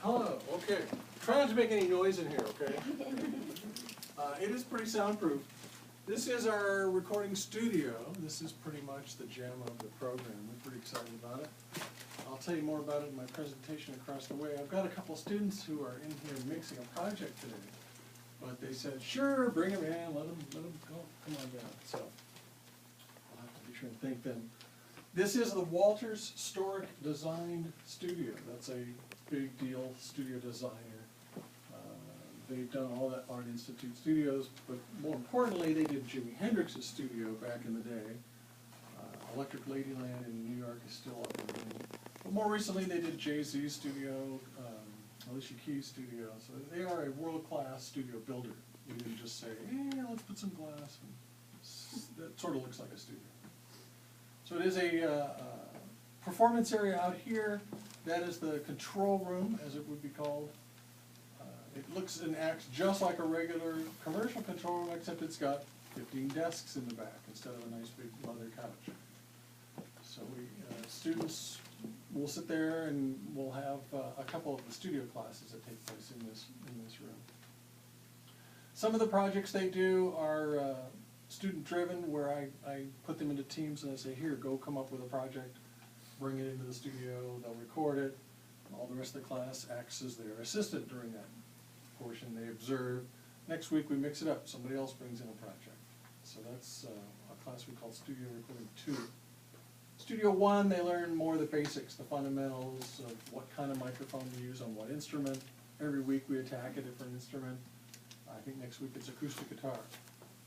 Hello, okay. Try not to make any noise in here, okay? It is pretty soundproof. This is our recording studio. This is pretty much the gem of the program. We're pretty excited about it. I'll tell you more about it in my presentation across the way. I've got a couple students who are in here mixing a project today. But they said, sure, bring them in, let them go, come on down. So I'll have to be sure and thank them. This is the Walters Stork Design Studio. That's a big deal studio designer. They've done all that Art Institute studios, but more importantly, they did Jimi Hendrix's studio back in the day. Electric Ladyland in New York is still up and running. But more recently, they did Jay-Z's studio, Alicia Keys' studio. So they are a world-class studio builder. We didn't just say, let's put some glass. And that sort of looks like a studio. So it is a performance area out here. That is the control room, as it would be called. It looks and acts just like a regular commercial control room, except it's got 15 desks in the back instead of a nice big leather couch. So students will sit there, and we'll have a couple of the studio classes that take place in this room. Some of the projects they do are student-driven, where I put them into teams and I say, here, go come up with a project, bring it into the studio, they'll record it. All the rest of the class acts as their assistant during that portion. They observe. Next week we mix it up. Somebody else brings in a project. So that's a class we call Studio Recording 2. Studio 1, they learn more of the basics, the fundamentals of what kind of microphone to use on what instrument. Every week we attack a different instrument. I think next week it's acoustic guitar.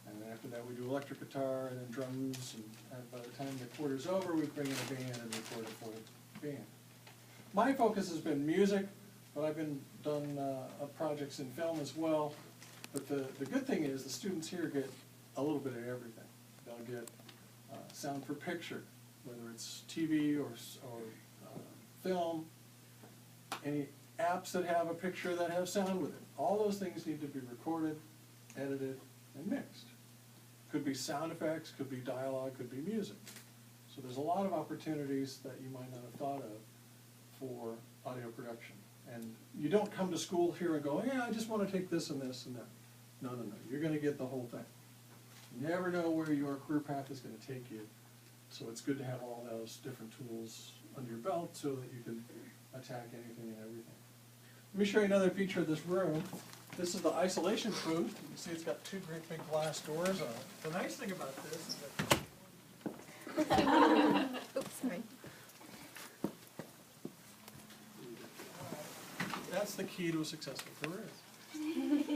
And then after that we do electric guitar and then drums. And by the time the quarter's over, we bring in a band and record it for the band. My focus has been music, but I've done projects in film as well. But the good thing is the students here get a little bit of everything. They'll get sound for picture, whether it's TV or film, any apps that have a picture that have sound with it. All those things need to be recorded, edited, and mixed. Could be sound effects, could be dialogue, could be music. So there's a lot of opportunities that you might not have thought of for audio production. And you don't come to school here and go, I just want to take this and this and that. No. You're going to get the whole thing. You never know where your career path is going to take you. So it's good to have all those different tools under your belt so that you can attack anything and everything. Let me show you another feature of this room. This is the isolation booth. You can see it's got two great big glass doors on it. The nice thing about this is that... Oops, sorry. That's the key to a successful career.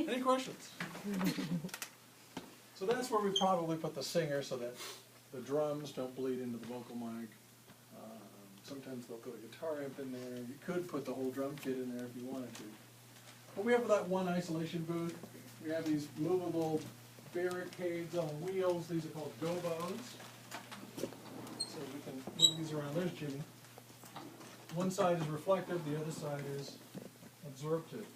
Any questions? So that's where we probably put the singer so that the drums don't bleed into the vocal mic. Sometimes they'll put a guitar amp in there. You could put the whole drum kit in there if you wanted to. But we have that one isolation booth. We have these movable barricades on wheels. These are called gobos. So we can move these around. There's Jimmy. One side is reflective, the other side is absorptive.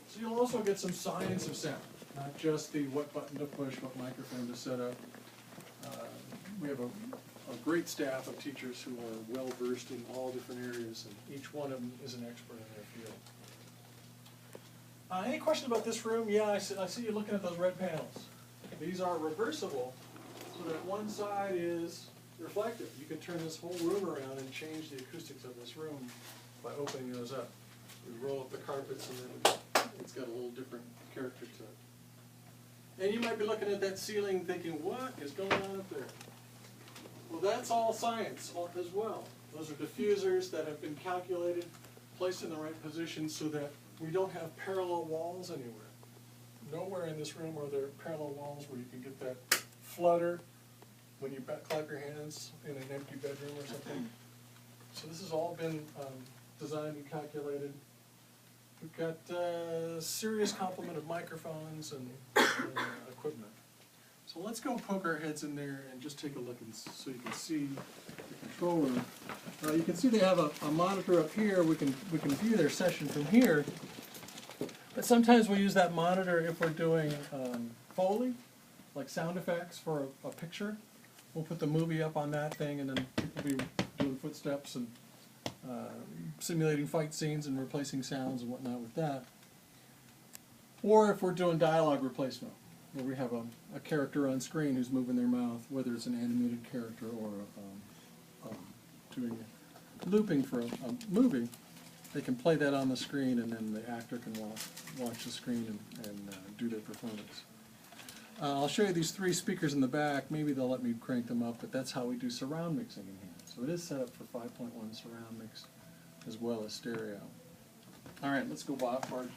So you'll also get some science of sound, not just the what button to push, what microphone to set up. We have a great staff of teachers who are well versed in all different areas, and each one of them is an expert in their field. Any question about this room? Yeah, I see you looking at those red panels. These are reversible, so that one side is reflective. You can turn this whole room around and change the acoustics of this room by opening those up. We roll up the carpets and then it's got a little different character to it. And you might be looking at that ceiling thinking, what is going on up there? Well, that's all science as well. Those are diffusers that have been calculated, placed in the right position so that we don't have parallel walls anywhere. Nowhere in this room are there parallel walls where you can get that flutter when you clap your hands in an empty bedroom or something. So this has all been designed and calculated. We've got a serious complement of microphones and equipment. So let's go poke our heads in there and just take a look so you can see the control room. You can see they have a monitor up here. We can view their session from here. But sometimes we use that monitor if we're doing Foley, like sound effects for a picture. We'll put the movie up on that thing, and then people will be doing footsteps and simulating fight scenes and replacing sounds and whatnot with that. Or if we're doing dialogue replacement, where we have a character on screen who's moving their mouth, whether it's an animated character or doing looping for a movie, they can play that on the screen, and then the actor can watch the screen and do their performance. I'll show you these 3 speakers in the back. Maybe they'll let me crank them up, but that's how we do surround mixing in here. So it is set up for 5.1 surround mix as well as stereo. All right, let's go part.